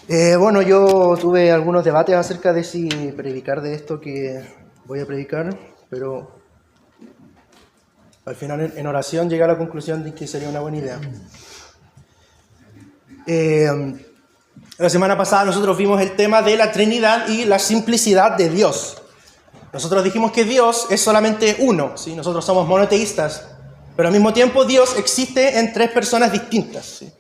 Bueno, yo tuve algunos debates acerca de si predicar de esto que voy a predicar, pero al final en oración llegué a la conclusión de que sería una buena idea. La semana pasada nosotros vimos el tema de la Trinidad y la simplicidad de Dios. Nosotros dijimos que Dios es solamente uno, ¿sí? Nosotros somos monoteístas, pero al mismo tiempo Dios existe en tres personas distintas, ¿sí?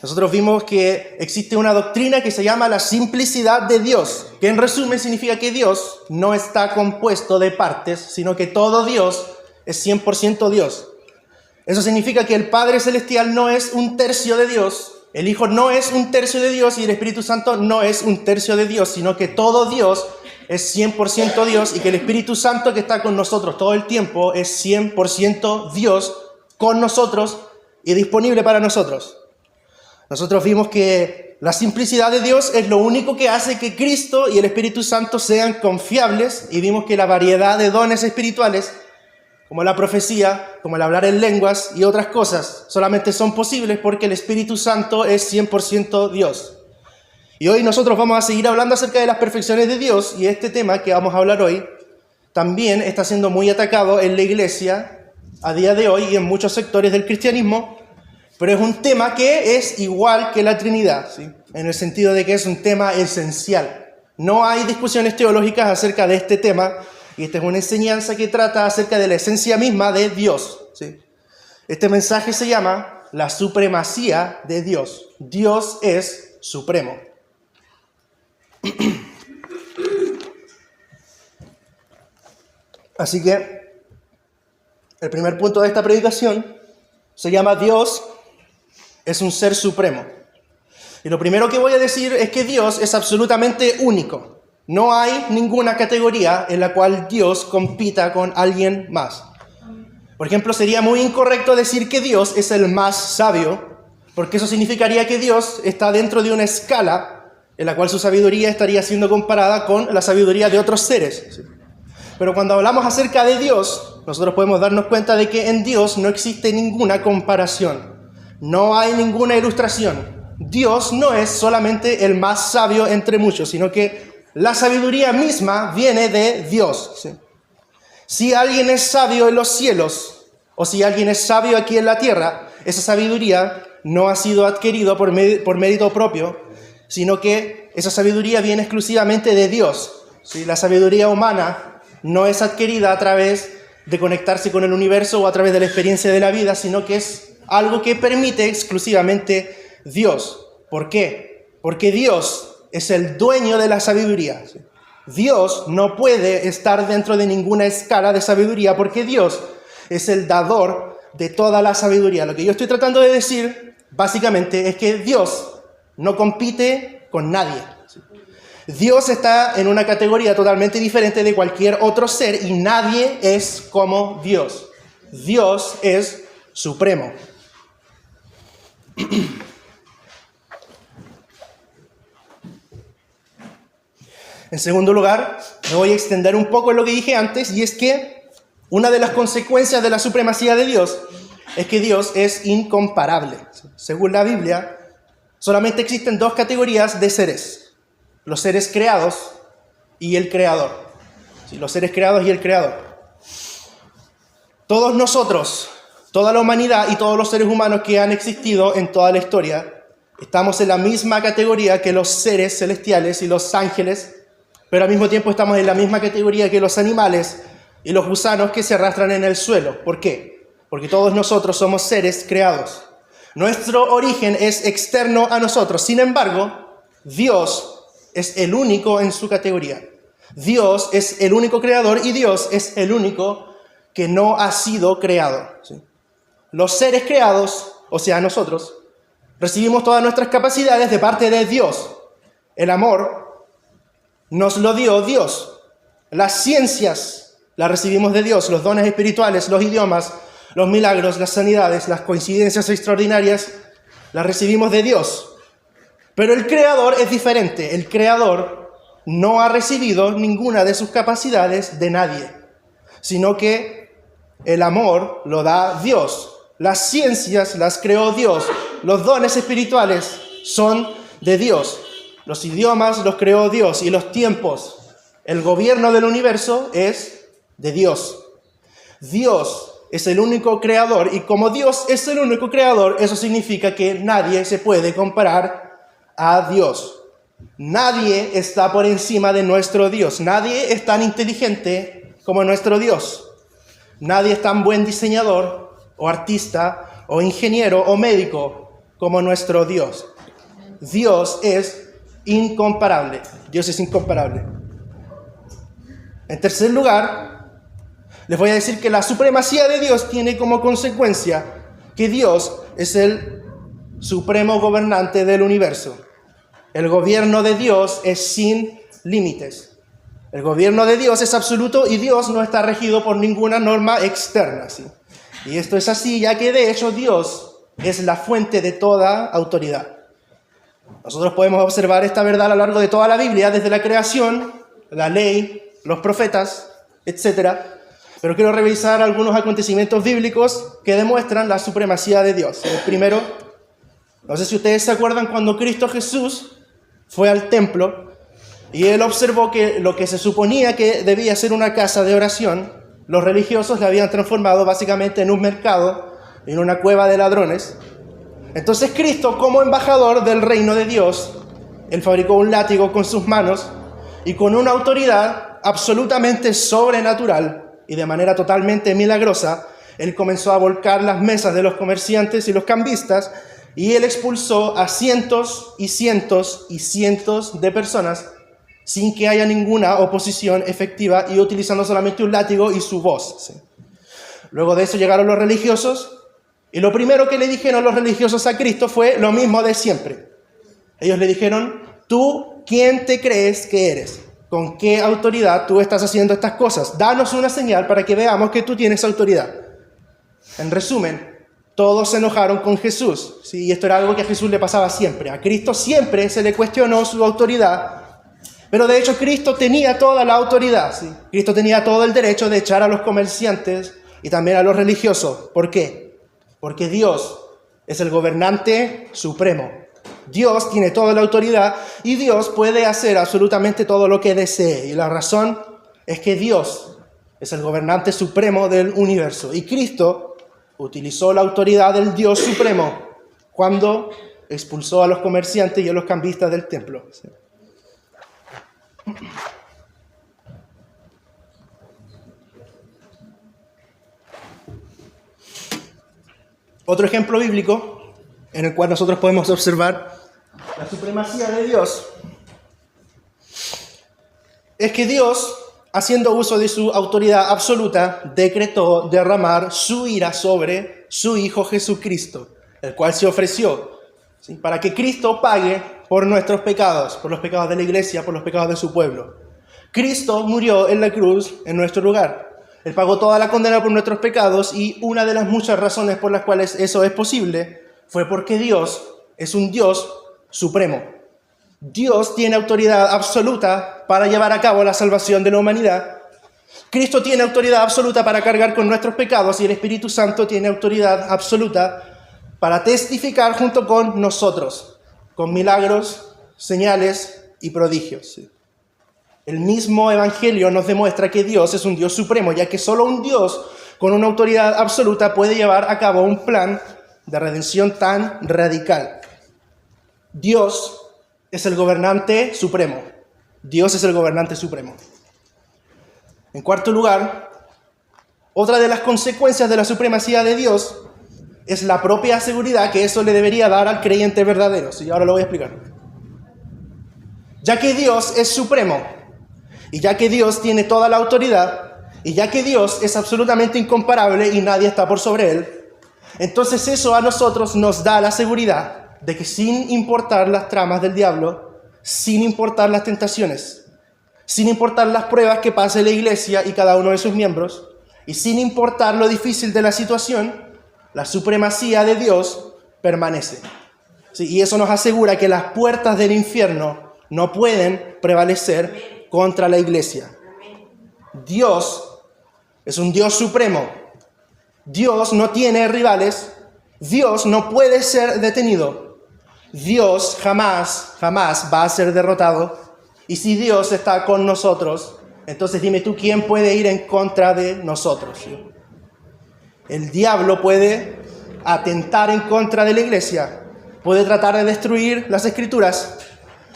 Nosotros vimos que existe una doctrina que se llama la simplicidad de Dios, que en resumen significa que Dios no está compuesto de partes, sino que todo Dios es 100% Dios. Eso significa que el Padre Celestial no es un tercio de Dios, el Hijo no es un tercio de Dios y el Espíritu Santo no es un tercio de Dios, sino que todo Dios es 100% Dios y que el Espíritu Santo que está con nosotros todo el tiempo es 100% Dios con nosotros y disponible para nosotros. Nosotros vimos que la simplicidad de Dios es lo único que hace que Cristo y el Espíritu Santo sean confiables, y vimos que la variedad de dones espirituales, como la profecía, como el hablar en lenguas y otras cosas, solamente son posibles porque el Espíritu Santo es 100% Dios. Y hoy nosotros vamos a seguir hablando acerca de las perfecciones de Dios, y este tema que vamos a hablar hoy también está siendo muy atacado en la iglesia a día de hoy y en muchos sectores del cristianismo. Pero es un tema que es igual que la Trinidad, ¿sí? En el sentido de que es un tema esencial. No hay discusiones teológicas acerca de este tema, y esta es una enseñanza que trata acerca de la esencia misma de Dios, ¿sí? Este mensaje se llama la supremacía de Dios. Dios es supremo. Así que el primer punto de esta predicación se llama Dios es un ser supremo. Y lo primero que voy a decir es que Dios es absolutamente único. No hay ninguna categoría en la cual Dios compita con alguien más. Por ejemplo, sería muy incorrecto decir que Dios es el más sabio, porque eso significaría que Dios está dentro de una escala en la cual su sabiduría estaría siendo comparada con la sabiduría de otros seres. Pero cuando hablamos acerca de Dios, nosotros podemos darnos cuenta de que en Dios no existe ninguna comparación. No hay ninguna ilustración. Dios no es solamente el más sabio entre muchos, sino que la sabiduría misma viene de Dios, ¿sí? Si alguien es sabio en los cielos, o si alguien es sabio aquí en la tierra, esa sabiduría no ha sido adquirida por mérito propio, sino que esa sabiduría viene exclusivamente de Dios, ¿sí? La sabiduría humana no es adquirida a través de conectarse con el universo o a través de la experiencia de la vida, sino que es algo que permite exclusivamente Dios. ¿Por qué? Porque Dios es el dueño de la sabiduría. Dios no puede estar dentro de ninguna escala de sabiduría porque Dios es el dador de toda la sabiduría. Lo que yo estoy tratando de decir, básicamente, es que Dios no compite con nadie. Dios está en una categoría totalmente diferente de cualquier otro ser y nadie es como Dios. Dios es supremo. En segundo lugar, me voy a extender un poco en lo que dije antes, y es que una de las consecuencias de la supremacía de Dios es que Dios es incomparable. Según la Biblia, solamente existen dos categorías de seres: los seres creados y el Creador. Sí, los seres creados y el Creador. Todos nosotros, toda la humanidad y todos los seres humanos que han existido en toda la historia, estamos en la misma categoría que los seres celestiales y los ángeles, pero al mismo tiempo estamos en la misma categoría que los animales y los gusanos que se arrastran en el suelo. ¿Por qué? Porque todos nosotros somos seres creados. Nuestro origen es externo a nosotros. Sin embargo, Dios es el único en su categoría. Dios es el único creador y Dios es el único que no ha sido creado, ¿sí? Los seres creados, o sea, nosotros, recibimos todas nuestras capacidades de parte de Dios. El amor nos lo dio Dios. Las ciencias las recibimos de Dios. Los dones espirituales, los idiomas, los milagros, las sanidades, las coincidencias extraordinarias, las recibimos de Dios. Pero el Creador es diferente. El Creador no ha recibido ninguna de sus capacidades de nadie, sino que el amor lo da Dios. Las ciencias las creó Dios. Los dones espirituales son de Dios. los idiomas los creó Dios y los tiempos, el gobierno del universo es de Dios. Dios es el único creador y como Dios es el único creador, eso significa que nadie se puede comparar a Dios. Nadie está por encima de nuestro Dios. Nadie es tan inteligente como nuestro Dios. Nadie es tan buen diseñador o artista o ingeniero o médico como nuestro Dios. Dios es incomparable. Dios es incomparable. En tercer lugar, les voy a decir que la supremacía de Dios tiene como consecuencia que Dios es el supremo gobernante del universo. El gobierno de Dios es sin límites. El gobierno de Dios es absoluto y Dios no está regido por ninguna norma externa, ¿sí? Y esto es así, ya que de hecho Dios es la fuente de toda autoridad. Nosotros podemos observar esta verdad a lo largo de toda la Biblia, desde la creación, la ley, los profetas, etc. Pero quiero revisar algunos acontecimientos bíblicos que demuestran la supremacía de Dios. El primero, no sé si ustedes se acuerdan cuando Cristo Jesús fue al templo y él observó que lo que se suponía que debía ser una casa de oración, los religiosos la habían transformado básicamente en un mercado, en una cueva de ladrones. Entonces Cristo, como embajador del reino de Dios, él fabricó un látigo con sus manos y con una autoridad absolutamente sobrenatural y de manera totalmente milagrosa, él comenzó a volcar las mesas de los comerciantes y los cambistas y él expulsó a cientos y cientos y cientos de personas sin que haya ninguna oposición efectiva y utilizando solamente un látigo y su voz, ¿sí? Luego de eso llegaron los religiosos y lo primero que le dijeron los religiosos a Cristo fue lo mismo de siempre. Ellos le dijeron, ¿tú quién te crees que eres? ¿Con qué autoridad tú estás haciendo estas cosas? Danos una señal para que veamos que tú tienes autoridad. En resumen, todos se enojaron con Jesús, ¿sí? Y esto era algo que a Jesús le pasaba siempre. A Cristo siempre se le cuestionó su autoridad, pero de hecho Cristo tenía toda la autoridad, ¿sí? Cristo tenía todo el derecho de echar a los comerciantes y también a los religiosos. ¿Por qué? Porque Dios es el gobernante supremo. Dios tiene toda la autoridad y Dios puede hacer absolutamente todo lo que desee. Y la razón es que Dios es el gobernante supremo del universo. Y Cristo utilizó la autoridad del Dios supremo cuando expulsó a los comerciantes y a los cambistas del templo. Otro ejemplo bíblico en el cual nosotros podemos observar la supremacía de Dios es que Dios, haciendo uso de su autoridad absoluta, decretó derramar su ira sobre su Hijo Jesucristo, el cual se ofreció, ¿sí?, para que Cristo pague por nuestros pecados, por los pecados de la iglesia, por los pecados de su pueblo. Cristo murió en la cruz en nuestro lugar. Él pagó toda la condena por nuestros pecados y una de las muchas razones por las cuales eso es posible fue porque Dios es un Dios supremo. Dios tiene autoridad absoluta para llevar a cabo la salvación de la humanidad. Cristo tiene autoridad absoluta para cargar con nuestros pecados y el Espíritu Santo tiene autoridad absoluta para testificar junto con nosotros, con milagros, señales y prodigios. ¿Sí? El mismo Evangelio nos demuestra que Dios es un Dios supremo, ya que solo un Dios con una autoridad absoluta puede llevar a cabo un plan de redención tan radical. Dios es el gobernante supremo. Dios es el gobernante supremo. En cuarto lugar, otra de las consecuencias de la supremacía de Dios es la propia seguridad que eso le debería dar al creyente verdadero. Y ahora lo voy a explicar. Ya que Dios es supremo, y ya que Dios tiene toda la autoridad, y ya que Dios es absolutamente incomparable y nadie está por sobre él, entonces eso a nosotros nos da la seguridad de que sin importar las tramas del diablo, sin importar las tentaciones, sin importar las pruebas que pase la iglesia y cada uno de sus miembros, y sin importar lo difícil de la situación, la supremacía de Dios permanece. ¿Sí? Y eso nos asegura que las puertas del infierno no pueden prevalecer contra la iglesia. Dios es un Dios supremo. Dios no tiene rivales. Dios no puede ser detenido. Dios jamás va a ser derrotado. Y si Dios está con nosotros, entonces dime tú, ¿quién puede ir en contra de nosotros? El diablo puede atentar en contra de la iglesia, puede tratar de destruir las escrituras,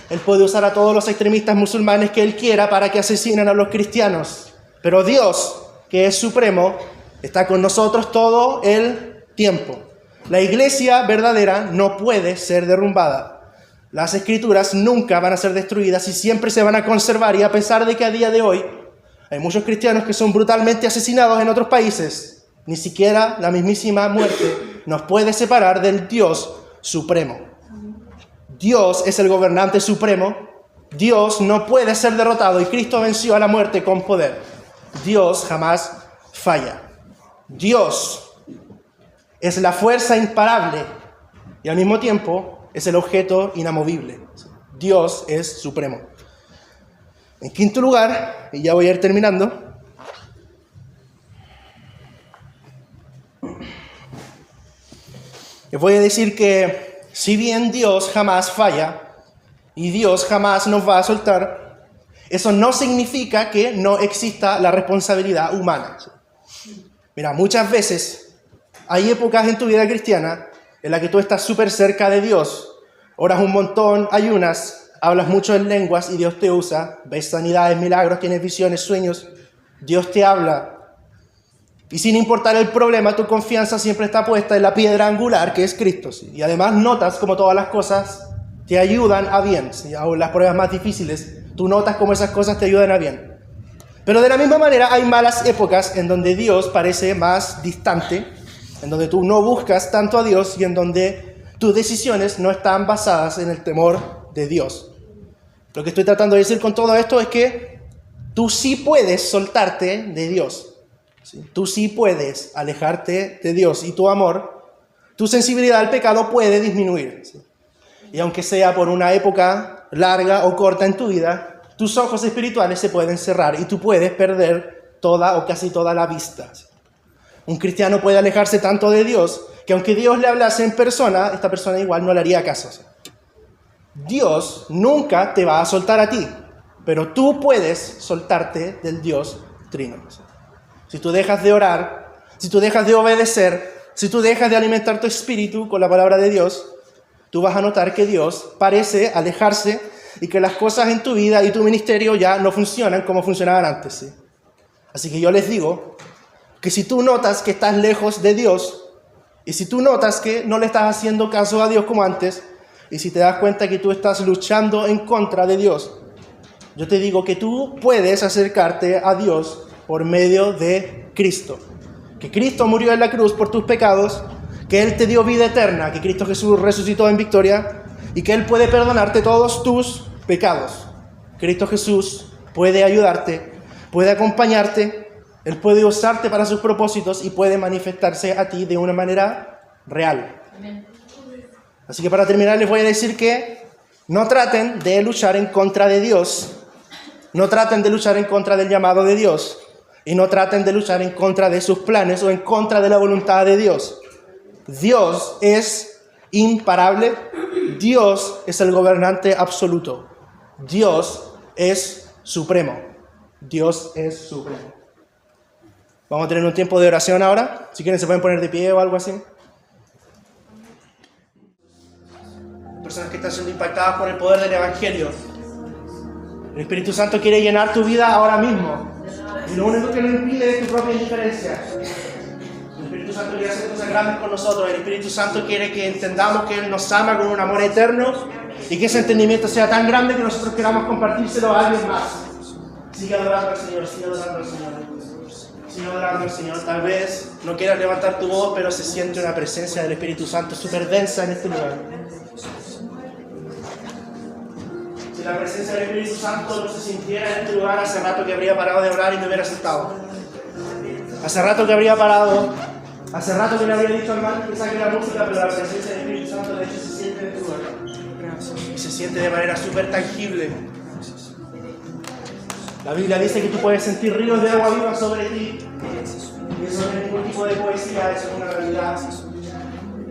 él puede usar a todos los extremistas musulmanes que él quiera para que asesinen a los cristianos. Pero Dios, que es supremo, está con nosotros todo el tiempo. La iglesia verdadera no puede ser derrumbada. Las escrituras nunca van a ser destruidas y siempre se van a conservar. Y a pesar de que a día de hoy hay muchos cristianos que son brutalmente asesinados en otros países, ni siquiera la mismísima muerte nos puede separar del Dios supremo. Dios es el gobernante supremo. Dios no puede ser derrotado y Cristo venció a la muerte con poder. Dios jamás falla. Dios es la fuerza imparable y al mismo tiempo es el objeto inamovible. Dios es supremo. En quinto lugar, y ya voy a ir terminando, les voy a decir que si bien Dios jamás falla y Dios jamás nos va a soltar, eso no significa que no exista la responsabilidad humana. Mira, muchas veces hay épocas en tu vida cristiana en la que tú estás súper cerca de Dios, oras un montón, ayunas, hablas mucho en lenguas y Dios te usa, ves sanidades, milagros, tienes visiones, sueños, Dios te habla. Y sin importar el problema, tu confianza siempre está puesta en la piedra angular que es Cristo. ¿Sí? Y además notas como todas las cosas te ayudan a bien, ¿sí? Aún las pruebas más difíciles, tú notas cómo esas cosas te ayudan a bien. Pero de la misma manera hay malas épocas en donde Dios parece más distante, en donde tú no buscas tanto a Dios y en donde tus decisiones no están basadas en el temor de Dios. Lo que estoy tratando de decir con todo esto es que tú sí puedes soltarte de Dios. ¿Sí? Tú sí puedes alejarte de Dios y tu amor, tu sensibilidad al pecado puede disminuir. ¿Sí? Y aunque sea por una época larga o corta en tu vida, tus ojos espirituales se pueden cerrar y tú puedes perder toda o casi toda la vista. ¿Sí? Un cristiano puede alejarse tanto de Dios que aunque Dios le hablase en persona, esta persona igual no le haría caso. ¿Sí? Dios nunca te va a soltar a ti, pero tú puedes soltarte del Dios trino. ¿Sí? Si tú dejas de orar, si tú dejas de obedecer, si tú dejas de alimentar tu espíritu con la palabra de Dios, tú vas a notar que Dios parece alejarse y que las cosas en tu vida y tu ministerio ya no funcionan como funcionaban antes. ¿Sí? Así que yo les digo que si tú notas que estás lejos de Dios y si tú notas que no le estás haciendo caso a Dios como antes y si te das cuenta que tú estás luchando en contra de Dios, yo te digo que tú puedes acercarte a Dios por medio de Cristo. Que Cristo murió en la cruz por tus pecados, que Él te dio vida eterna, que Cristo Jesús resucitó en victoria y que Él puede perdonarte todos tus pecados. Cristo Jesús puede ayudarte, puede acompañarte, Él puede usarte para sus propósitos y puede manifestarse a ti de una manera real. Amén. Así que para terminar les voy a decir que no traten de luchar en contra de Dios, no traten de luchar en contra del llamado de Dios y no traten de luchar en contra de sus planes o en contra de la voluntad de Dios. Dios es imparable, Dios es el gobernante absoluto, Dios es supremo, Dios es supremo. Vamos a tener un tiempo de oración ahora, si quieren se pueden poner de pie o algo así. Personas que están siendo impactadas por el poder del Evangelio. El Espíritu Santo quiere llenar tu vida ahora mismo. Y lo único que lo impide es tu propia indiferencia. El Espíritu Santo quiere hacer cosas grandes con nosotros. El Espíritu Santo quiere que entendamos que Él nos ama con un amor eterno y que ese entendimiento sea tan grande que nosotros queramos compartírselo a alguien más. Sigue adorando al Señor, sigue adorando al Señor. Sigue adorando al Señor. Tal vez no quieras levantar tu voz, pero se siente una presencia del Espíritu Santo súper densa en este lugar. Si la presencia del Espíritu Santo no se sintiera en este lugar, hace rato que habría parado de orar y me hubiera sentado. Hace rato que habría parado, hace rato que le habría dicho al hermano que saque la música, pero la presencia del Espíritu Santo de hecho se siente en este lugar. Y se siente de manera súper tangible. La Biblia dice que tú puedes sentir ríos de agua viva sobre ti. Y eso no es ningún tipo de poesía, eso es una realidad.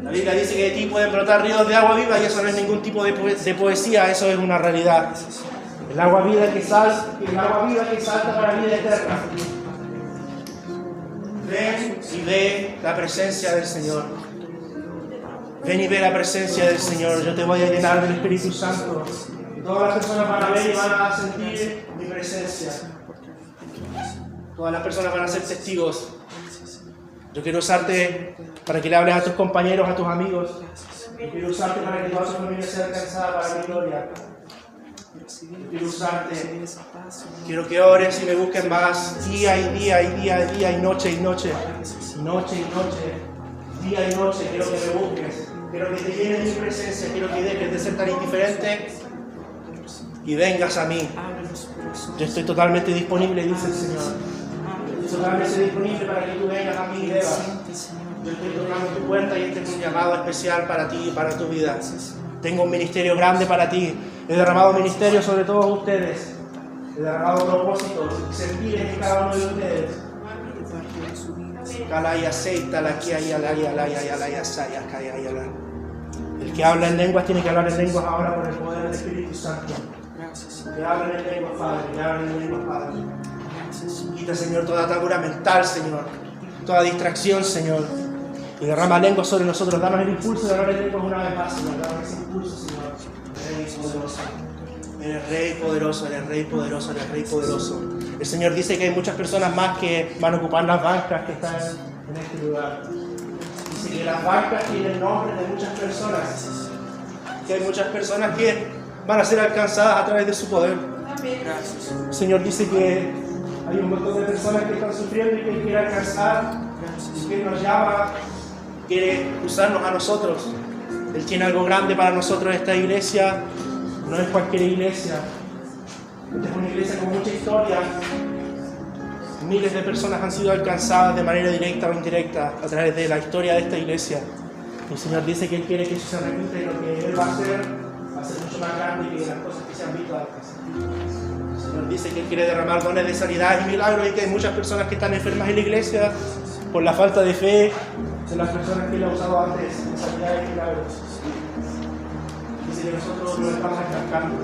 La La Biblia dice que de ti pueden brotar ríos de agua viva y eso no es ningún tipo de poesía, eso es una realidad. El agua viva que salta para la vida eterna. Ven y ve la presencia del Señor. Ven y ve la presencia del Señor. Yo te voy a llenar del Espíritu Santo. Y todas las personas van a ver y van a sentir mi presencia. Todas las personas van a ser testigos. Yo quiero usarte para que le hables a tus compañeros, a tus amigos. Yo quiero usarte para que toda tu familia sea alcanzada para mi gloria. Yo quiero usarte. Quiero que ores y me busques más día y día y día y día y noche y noche. Noche y noche. Día y noche. Quiero que me busques. Quiero que te llenes de mi presencia. Quiero que dejes de ser tan indiferente y vengas a mí. Yo estoy totalmente disponible, dice el Señor. Estoy totalmente disponible para que tú vengas a mí y bebas. Yo estoy tocando tu puerta y este es un llamado especial para ti y para tu vida. Tengo un ministerio grande para ti. He derramado ministerio sobre todos ustedes. He derramado propósitos y sentidos en cada uno de ustedes. El que habla en lenguas tiene que hablar en lenguas ahora por el poder del Espíritu Santo. Que hablen en lenguas, Padre. Que hablen en lenguas, Padre. Quita, Señor, toda atadura mental, Señor. Toda distracción, Señor. Y derrama lenguas sobre nosotros. Danos el impulso de hablar en lenguas una vez más, Señor. Danos ese impulso, Señor. Eres poderoso. Eres Rey poderoso, eres Rey poderoso, eres Rey poderoso. El Señor dice que hay muchas personas más que van a ocupar las bancas que están en este lugar. Dice que las bancas tienen nombres de muchas personas. Que hay muchas personas que van a ser alcanzadas a través de su poder. El Señor dice que hay un montón de personas que están sufriendo y que Él quiere alcanzar. Y que Él nos llama, quiere usarnos a nosotros. Él tiene algo grande para nosotros. Esta iglesia no es cualquier iglesia. Esta es una iglesia con mucha historia. Miles de personas han sido alcanzadas de manera directa o indirecta a través de la historia de esta iglesia. El Señor dice que Él quiere que eso se repita y lo que Él va a ser mucho más grande que las cosas que se han visto antes. El Señor dice que Él quiere derramar dones de sanidad y milagros y que hay muchas personas que están enfermas en la iglesia por la falta de fe de las personas que Él ha usado antes en sanidad y milagros. Dice que nosotros nos estamos estancando.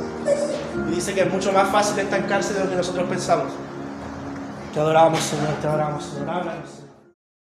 Y dice que es mucho más fácil estancarse de lo que nosotros pensamos. Te adoramos, Señor, te adoramos, Señor. Háblanos, Señor.